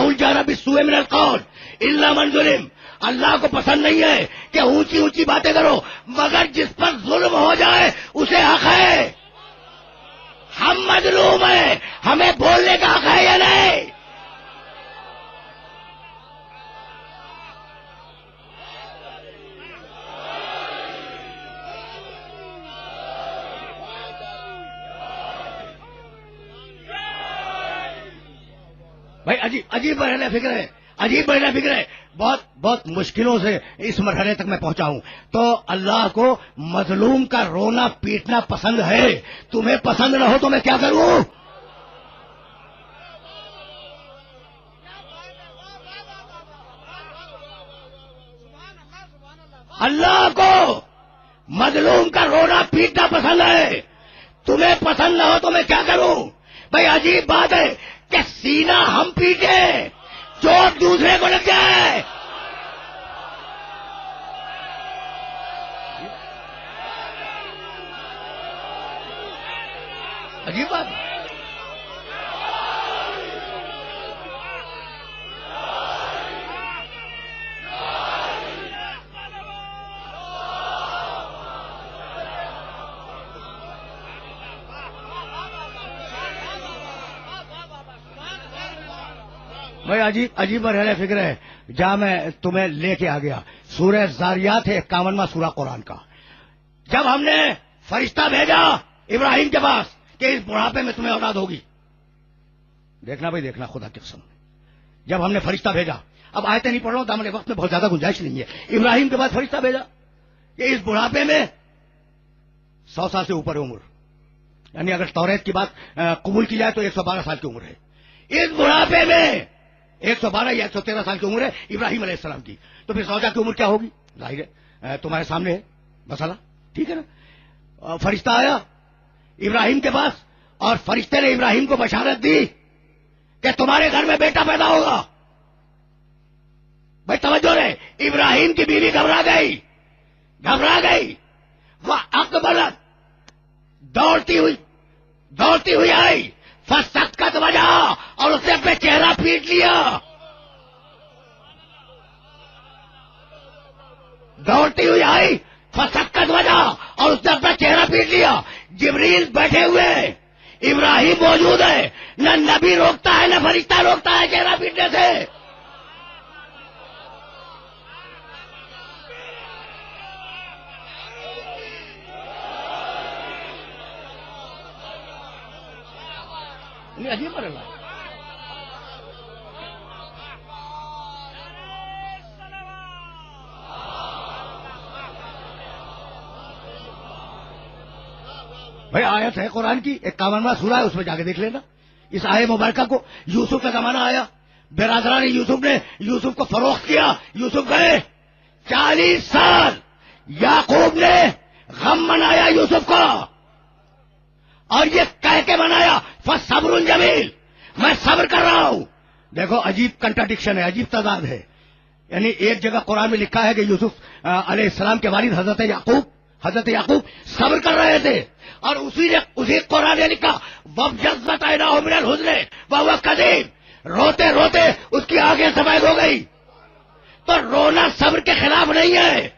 الجہر بالسوء من القول الا من ظلم. اللہ کو پسند نہیں ہے کہ اونچی اونچی باتیں کرو، مگر جس پر ظلم ہو جائے اسے حق ہے. ہم مظلوم ہیں، ہمیں بولنے کا حق ہے یا نہیں؟ بھائی عجیب مرحلہ فکر ہے، عجیب مرحلہ فکر ہے. بہت بہت مشکلوں سے اس مرحلے تک میں پہنچا ہوں. تو اللہ کو مظلوم کا رونا پیٹنا پسند ہے. تمہیں پسند نہ ہو تو میں کیا کروں؟ اللہ کو مظلوم کا رونا پیٹنا پسند ہے. تمہیں پسند نہ ہو تو میں کیا کروں؟ بھائی عجیب بات ہے کہ سینہ ہم پیٹے، چوٹ دوسرے کو لگ جائے. عجیب بات. بھائی عجیب مرحلہ فکر ہے. جہاں میں تمہیں لے کے آ گیا، سورہ زاریات ہے 51واں سورہ قرآن کا. جب ہم نے فرشتہ بھیجا ابراہیم کے پاس کہ اس بڑھاپے میں تمہیں اولاد ہوگی، دیکھنا بھائی دیکھنا خدا کی قسم، جب ہم نے فرشتہ بھیجا، اب آیتیں نہیں پڑھ رہا ہوں، دامن وقت میں بہت زیادہ گنجائش نہیں ہے. ابراہیم کے بعد فرشتہ بھیجا کہ اس بڑھاپے میں 100 سال سے اوپر عمر، یعنی اگر توریت کی بات قبول کی جائے تو 112 سال کی عمر ہے. اس بڑھاپے میں 112 یا 113 سال کی عمر ہے ابراہیم علیہ السلام کی. تو پھر زوجہ کی عمر کیا ہوگی؟ ظاہر ہے تمہارے سامنے ہے مسئلہ، ٹھیک ہے نا. فرشتہ آیا ابراہیم کے پاس اور فرشتے نے ابراہیم کو بشارت دی کہ تمہارے گھر میں بیٹا پیدا ہوگا. بھائی توجہ رہے، ابراہیم کی بیوی گھبرا گئی. وہ اقبلت دوڑتی ہوئی آئی، فسکت وجہ، اور اس نے اپنے چہرہ پیٹ لیا. دوڑتی ہوئی آئی، فسکت وجہ، اور اس نے اپنا چہرہ پیٹ لیا. جبریل بیٹھے ہوئے، ابراہیم موجود ہے. نہ نبی روکتا ہے نہ فرشتہ روکتا ہے چہرہ پیٹنے سے. عجیب مرحلہ ہے. بھائی آیت ہے قرآن کی 51واں سورہ ہے، اس میں جا کے دیکھ لینا. اس آیت مبارکہ کو یوسف کا زمانہ آیا، برادران یوسف نے یوسف کو فروخت کیا. یوسف گئے 40 سال یعقوب نے غم منایا یوسف کا، اور یہ کہہ کے منایا فصبر جمیل، میں صبر کر رہا ہوں. دیکھو عجیب کنٹراڈکشن ہے، عجیب تضاد ہے. یعنی ایک جگہ قرآن میں لکھا ہے کہ یوسف علیہ السلام کے والد حضرت یعقوب صبر کر رہے تھے، اور اسی قرآن نے لکھا وَابْيَضَّتْ عَيْنَاهُ مِنَ الْحُزْنِ وَهُوَ كَظِيمٌ، روتے روتے اس کی آنکھیں سفید ہو گئی. تو رونا صبر کے خلاف نہیں ہے.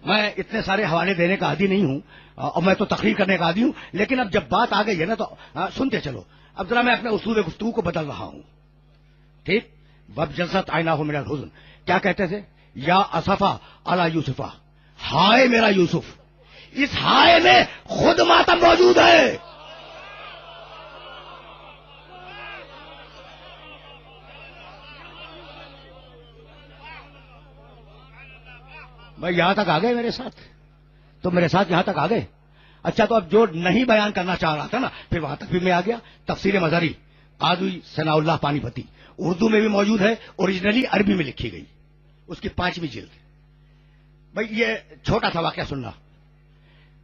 میں اتنے سارے حوالے دینے کا عادی نہیں ہوں، اور میں تو تقریر کرنے کا عادی ہوں، لیکن اب جب بات آ گئی ہے نا تو سنتے چلو. اب ذرا میں اپنے اصول گفتگو کو بدل رہا ہوں. ٹھیک، وَابْيَضَّتْ عَيْنَاهُ مِنَ الْحُزْنِ، کیا کہتے تھے؟ یا اسفا علی یوسفا، ہائے میرا یوسف. اس ہائے میں خود ماتم موجود ہے. بھائی یہاں تک آ گئے میرے ساتھ، تو میرے ساتھ یہاں تک آ گئے. اچھا، تو اب جو نہیں بیان کرنا چاہ رہا تھا نا، پھر وہاں تک بھی میں آ گیا. تفسیر مظہری قاضی ثناء اللہ پانی پتی، اردو میں بھی موجود ہے، اوریجنلی عربی میں لکھی گئی، اس کی 5ویں جلد. بھائی یہ چھوٹا سا واقعہ سننا.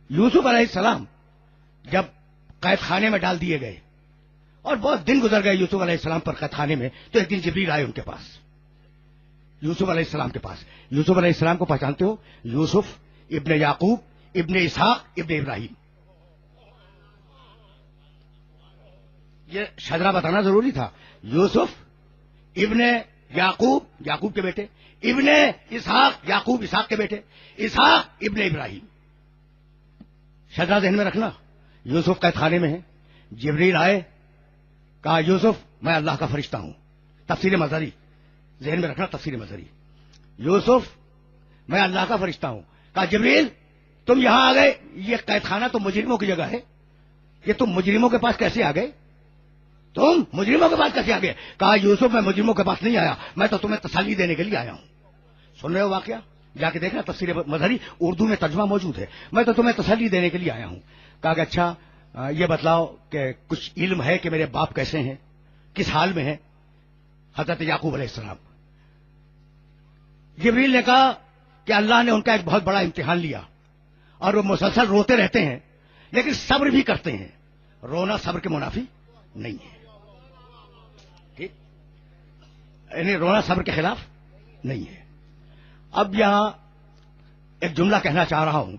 یوسف علیہ السلام جب قید خانے میں ڈال دیے گئے اور بہت دن گزر گئے یوسف علیہ السلام پر قید خانے میں، تو ایک دن جبریل آئے ان کے پاس یوسف علیہ السلام کے پاس. یوسف علیہ السلام کو پہچانتے ہو؟ یوسف ابن یعقوب ابن اسحاق ابن ابراہیم. یہ شجرا بتانا ضروری تھا. یوسف ابن یعقوب یعقوب کے بیٹے، ابن اسحاق یعقوب اسحاق کے بیٹے، اسحاق ابن ابراہیم. شجرا ذہن میں رکھنا. یوسف قید خانے میں ہے. جبریل آئے، کہا یوسف میں اللہ کا فرشتہ ہوں. تفسیر مظہری ذہن میں رکھنا. تفسیر مظہری. یوسف میں اللہ کا فرشتہ ہوں. کہا جبریل تم یہاں آ گئے، یہ قید خانہ تو مجرموں کی جگہ ہے، یہ تم مجرموں کے پاس کیسے آ گئے؟ تم مجرموں کے پاس کیسے آ گئے؟ کہا یوسف میں مجرموں کے پاس نہیں آیا، میں تو تمہیں تسلی دینے کے لیے آیا ہوں. سن رہے ہو واقعہ؟ جا کے دیکھنا تفسیر مظہری، اردو میں ترجمہ موجود ہے. میں تو تمہیں تسلی دینے کے لیے آیا ہوں. کہا کہ اچھا یہ بتلاؤ کہ کچھ علم ہے کہ میرے باپ کیسے ہیں، کس حال میں ہیں؟ حضرت یعقوب علیہ السلام. جبریل نے کہا کہ اللہ نے ان کا ایک بہت بڑا امتحان لیا اور وہ مسلسل روتے رہتے ہیں لیکن صبر بھی کرتے ہیں. رونا صبر کے منافی نہیں ہے. ٹھیک، یعنی رونا صبر کے خلاف نہیں ہے. اب یہاں ایک جملہ کہنا چاہ رہا ہوں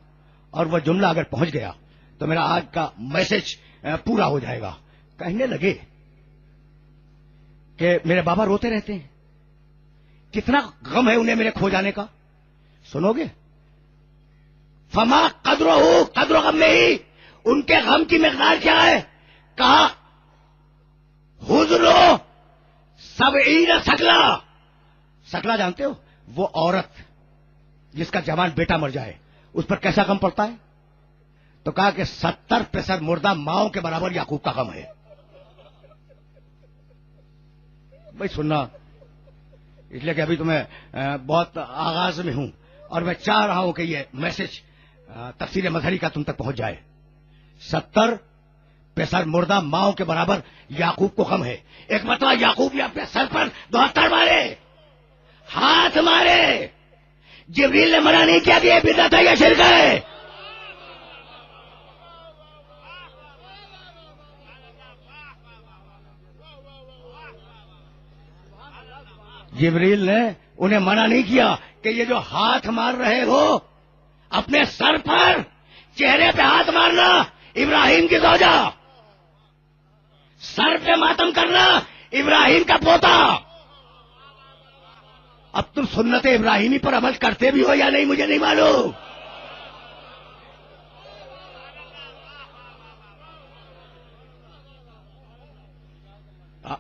اور وہ جملہ اگر پہنچ گیا تو میرا آج کا میسج پورا ہو جائے گا. کہنے لگے کہ میرے بابا روتے رہتے ہیں، کتنا غم ہے انہیں میرے کھو جانے کا. سنو گے؟ فما قدرہ، قدر و غم میں ہی ان کے غم کی مقدار کیا ہے؟ کہا حضرو 70 سکلا. سکلا جانتے ہو؟ وہ عورت جس کا جوان بیٹا مر جائے اس پر کیسا غم پڑتا ہے؟ تو کہا کہ 70 پیسر مردہ ماؤں کے برابر یعقوب کا غم ہے. بھائی سننا، اس لیے کہ ابھی تو میں بہت آغاز میں ہوں اور میں چاہ رہا ہوں کہ یہ میسج تفسیر مظہری کا تم تک پہنچ جائے. 70 پیسر مردہ ماؤں کے برابر یعقوب کو غم ہے. ایک مرتبہ یعقوب نے اپنے سر پر 72 مارے، ہاتھ مارے. جبریل نے منع نہیں کیا کہ یہ بدعت ہے یا شرک ہے. جبریل نے انہیں منع نہیں کیا کہ یہ جو ہاتھ مار رہے ہو اپنے سر پر، چہرے پہ ہاتھ مارنا ابراہیم کی زوجہ، سر پہ ماتم کرنا ابراہیم کا پوتا. اب تم سنت ابراہیمی پر عمل کرتے بھی ہو یا نہیں مجھے نہیں معلوم.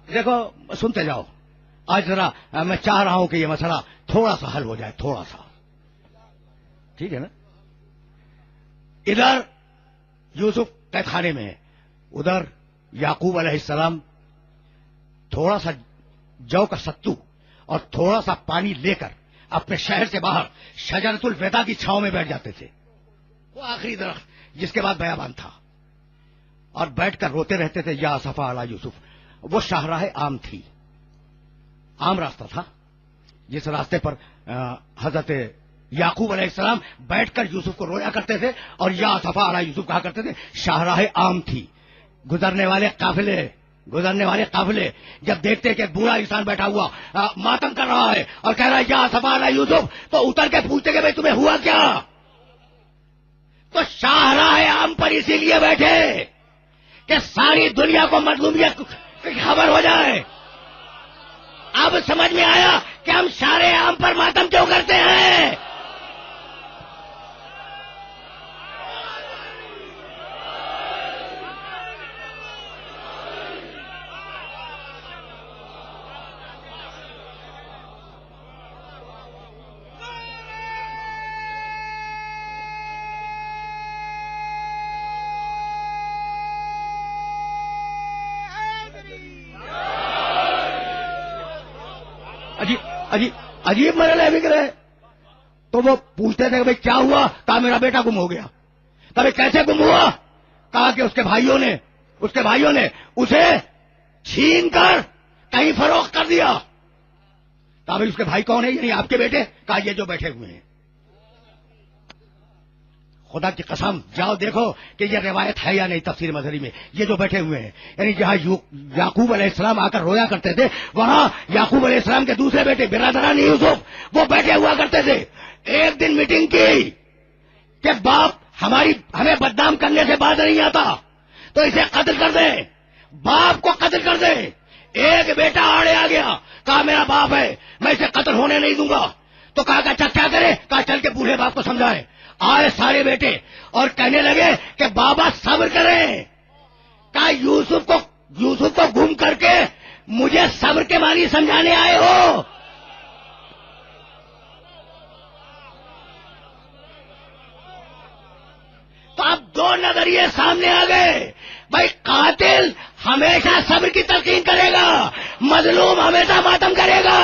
دیکھو سنتے جاؤ. آج ذرا میں چاہ رہا ہوں کہ یہ مسئلہ تھوڑا سا حل ہو جائے، تھوڑا سا. ٹھیک ہے نا؟ ادھر یوسف قید خانے میں ہے، ادھر یعقوب علیہ السلام تھوڑا سا جو کا ستو اور تھوڑا سا پانی لے کر اپنے شہر سے باہر شجرۃ الوداع کی چھاؤں میں بیٹھ جاتے تھے. وہ آخری درخت جس کے بعد بیابان تھا، اور بیٹھ کر روتے رہتے تھے یا اسفا علی یوسف. وہ شاہراہ عام تھی، عام راستہ تھا جس راستے پر حضرت یعقوب علیہ السلام بیٹھ کر یوسف کو رویا کرتے تھے اور یا اسفا علی یوسف کہا کرتے تھے. شاہراہ عام تھی. گزرنے والے قافلے جب دیکھتے کہ ایک بوڑھا انسان بیٹھا ہوا ماتم کر رہا ہے اور کہہ رہا ہے یا اسفا علی یوسف، تو اتر کے پوچھتے کہ بھائی تمہیں ہوا کیا؟ تو شاہراہ عام پر اسی لیے بیٹھے کہ ساری دنیا کو مظلومیت کی خبر ہو جائے. اب سمجھ میں آیا کہ ہم شاہراہ عام پر ماتم کیوں کرتے ہیں. عجیب مرحلہ فکر ہے. تو وہ پوچھتے تھے کہ بھائی کیا ہوا؟ کہا میرا بیٹا گم ہو گیا. کہا کیسے گم ہوا؟ کہا کہ اس کے بھائیوں نے اسے چھین کر کہیں فروخت کر دیا. کہا بھائی اس کے بھائی کون ہے؟ یعنی آپ کے بیٹے؟ کہا یہ جو بیٹھے ہوئے ہیں. خدا کی قسم جاؤ دیکھو کہ یہ روایت ہے یا نہیں تفسیر مظہری میں. یہ جو بیٹھے ہوئے ہیں یعنی جہاں یعقوب علیہ السلام آ کر رویا کرتے تھے وہاں یعقوب علیہ السلام کے دوسرے بیٹے برادران یوسف وہ بیٹھے ہوا کرتے تھے. ایک دن میٹنگ کی کہ باپ ہمیں بدنام کرنے سے باز نہیں آتا تو اسے قتل کر دیں, باپ کو قتل کر دیں. ایک بیٹا آڑے آ گیا, کہا میرا باپ ہے میں اسے قتل ہونے نہیں دوں گا. تو کہا کہ اچھا کیا کرے, کہا چل کے بوڑھے باپ کو سمجھائے. آئے سارے بیٹے اور کہنے لگے کہ بابا صبر کریں. کہا یوسف کو گم کر کے مجھے صبر کے معنی سمجھانے آئے ہو. تو اب دو نظریے سامنے آ گئے. بھائی قاتل ہمیشہ صبر کی تلقین کرے گا, مظلوم ہمیشہ ماتم کرے گا.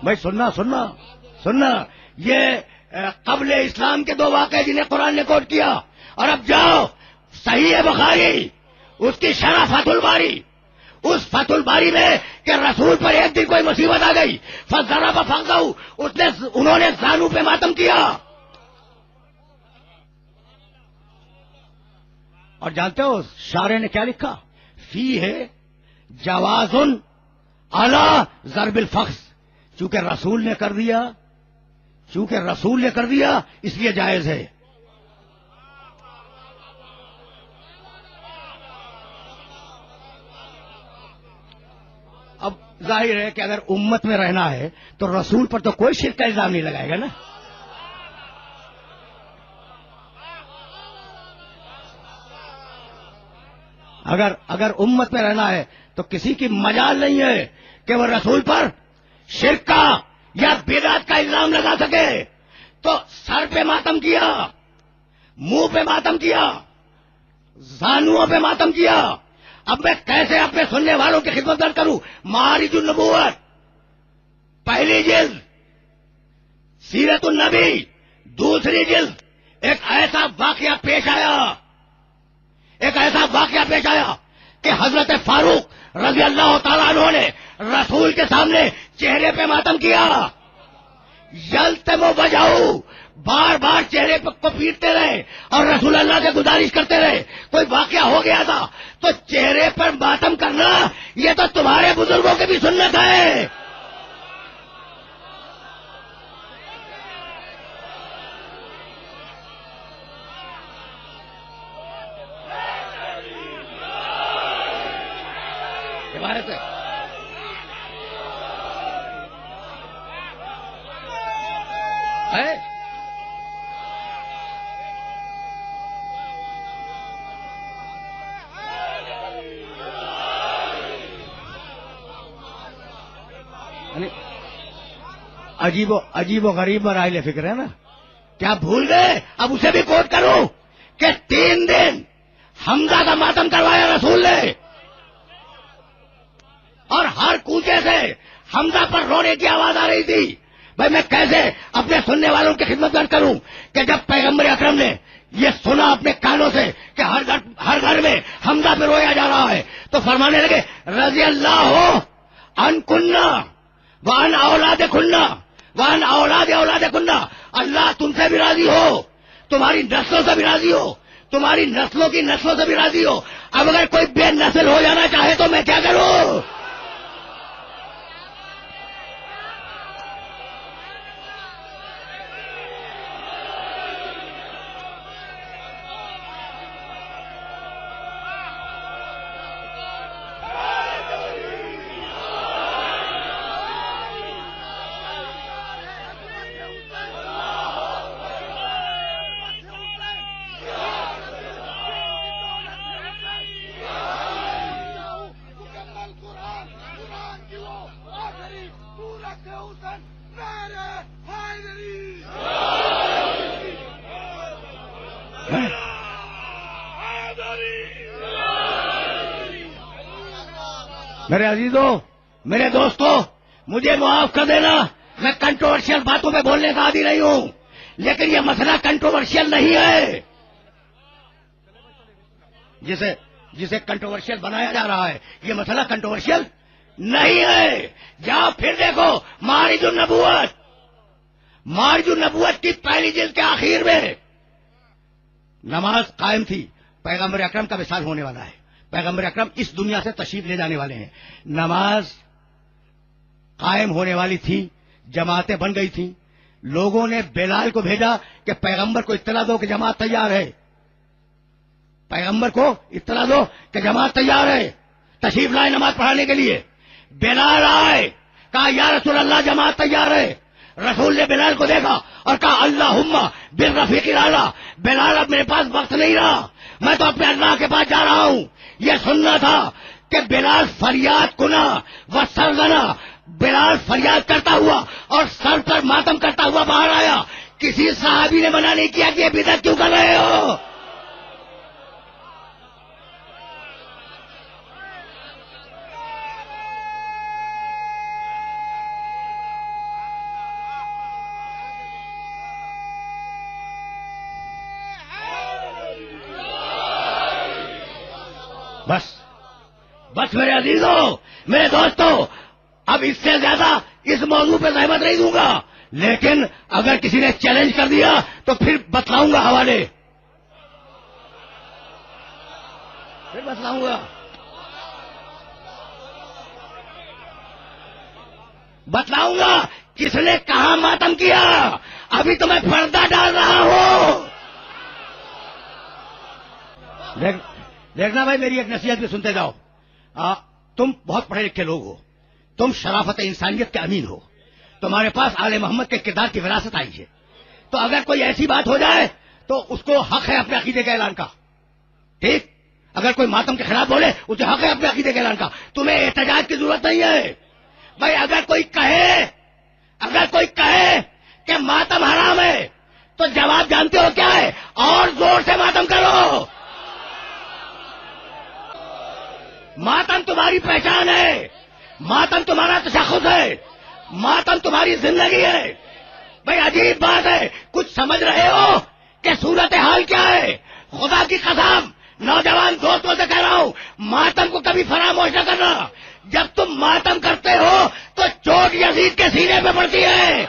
بھائی سننا یہ قبل اسلام کے دو واقعے جنہیں قرآن نے کوٹ کیا. اور اب جاؤ صحیح بخاری اس کی شرح فتح الباری, اس فتح الباری میں کہ رسول پر ایک دن کوئی مصیبت آ گئی فضرب فخذہ, انہوں نے زانو پہ ماتم کیا. اور جانتے ہو شارع نے کیا لکھا, فی ہے جواز علی ضرب الفخذ, چونکہ رسول نے کر دیا اس لیے جائز ہے. اب ظاہر ہے کہ اگر امت میں رہنا ہے تو رسول پر تو کوئی شرک کا الزام نہیں لگائے گا نا. اگر امت میں رہنا ہے تو کسی کی مجال نہیں ہے کہ وہ رسول پر شرک کا یا بدعت کا الزام لگا سکے. تو سر پہ ماتم کیا, منہ پہ ماتم کیا, زانوؤں پہ ماتم کیا. اب میں کیسے اپنے سننے والوں کی خدمت درد کروں. معارج النبوت پہلی جلد, سیرت النبی دوسری جلد, ایک ایسا واقعہ پیش آیا کہ حضرت فاروق رضی اللہ تعالیٰ عنہ نے رسول کے سامنے چہرے پہ ماتم کیا. یلتم وجہو, بار بار چہرے کو پیٹتے رہے اور رسول اللہ سے گزارش کرتے رہے. کوئی واقعہ ہو گیا تھا تو چہرے پر ماتم کرنا یہ تو تمہارے بزرگوں کی بھی سنت ہے. عبارت ہے عجیب و غریب مرائل فکر ہے نا. کیا بھول گئے, اب اسے بھی کوٹ کروں کہ 3 دن حمزہ کا ماتم کروایا رسول نے, اور ہر کوچے سے حمزہ پر رونے کی آواز آ رہی تھی. بھائی میں کیسے اپنے سننے والوں کی خدمت کروں کہ جب پیغمبر اکرم نے یہ سنا اپنے کانوں سے کہ ہر گھر میں حمزہ پہ رویا جا رہا ہے تو فرمانے لگے رضی اللہ عن کننا وعن اولاد کننا وعن اولاد کننا, اللہ تم سے بھی راضی ہو, تمہاری نسلوں سے بھی راضی ہو, تمہاری نسلوں کی نسلوں سے بھی راضی ہو. اب اگر کوئی بے نسل ہو جانا چاہے تو میں کیا کروں. میرے عزیزوں، میرے دوستوں، مجھے معاف کر دینا، میں کنٹروورشل باتوں پہ بولنے کا عادی نہیں ہوں، لیکن یہ مسئلہ کنٹروورشل نہیں ہے جسے کنٹروورشل بنایا جا رہا ہے۔ یہ مسئلہ کنٹروورشل نہیں ہے۔ جاؤ پھر دیکھو معارج النبوت کی پہلی جلد کے آخر میں نماز قائم تھی، پیغمبر اکرم کا وصال ہونے والا ہے، پیغمبر اکرم اس دنیا سے تشریف لے جانے والے ہیں، نماز قائم ہونے والی تھی، جماعتیں بن گئی تھیں، لوگوں نے بلال کو بھیجا کہ پیغمبر کو اطلاع دو کہ جماعت تیار ہے، پیغمبر کو اطلاع دو کہ جماعت تیار ہے، تشریف لائے نماز پڑھانے کے لیے۔ بلال آئے، کہا یا رسول اللہ جماعت تیار ہے۔ رسول نے بلال کو دیکھا اور کہا اللہم بالرفیق الاعلی، بلال اب میرے پاس وقت نہیں رہا، میں تو اپنے اللہ کے پاس جا رہا ہوں۔ یہ سننا تھا کہ بلال فریاد کنا و سرزنا، بلال فریاد کرتا ہوا اور سر پر ماتم کرتا ہوا باہر آیا۔ کسی صحابی نے منع نہیں کیا کہ یہ بدعت کیوں کر رہے ہو۔ بس میرے عزیزوں، میرے دوستوں، اب اس سے زیادہ اس موضوع پہ زحمت نہیں دوں گا، لیکن اگر کسی نے چیلنج کر دیا تو پھر بتلاؤں گا حوالے، پھر بتلاؤں گا کس نے کہاں ماتم کیا۔ ابھی تو میں پردہ ڈال رہا ہوں۔ دیکھنا بھائی، میری ایک نصیحت بھی سنتے جاؤ۔ تم بہت پڑھے لکھے لوگ ہو، تم شرافت انسانیت کے امین ہو، تمہارے پاس آل محمد کے کردار کی وراثت آئی ہے، تو اگر کوئی ایسی بات ہو جائے تو اس کو حق ہے اپنے عقیدے کے اعلان کا، ٹھیک؟ اگر کوئی ماتم کے خلاف بولے اسے حق ہے اپنے عقیدے کے اعلان کا، تمہیں احتجاج کی ضرورت نہیں ہے۔ بھائی اگر کوئی کہے کہ ماتم حرام ہے تو جواب جانتے ہو کیا ہے؟ اور زور سے ماتم کرو۔ ماتم تمہاری پہچان ہے، ماتم تمہارا تشخص ہے، ماتم تمہاری زندگی ہے۔ بھائی عجیب بات ہے، کچھ سمجھ رہے ہو کہ صورتحال کیا ہے؟ خدا کی قسم نوجوان دوستوں سے کہہ رہا ہوں، ماتم کو کبھی فراموش نہ کرنا۔ جب تم ماتم کرتے ہو تو چوٹ یزید کے سینے پہ پڑتی ہے۔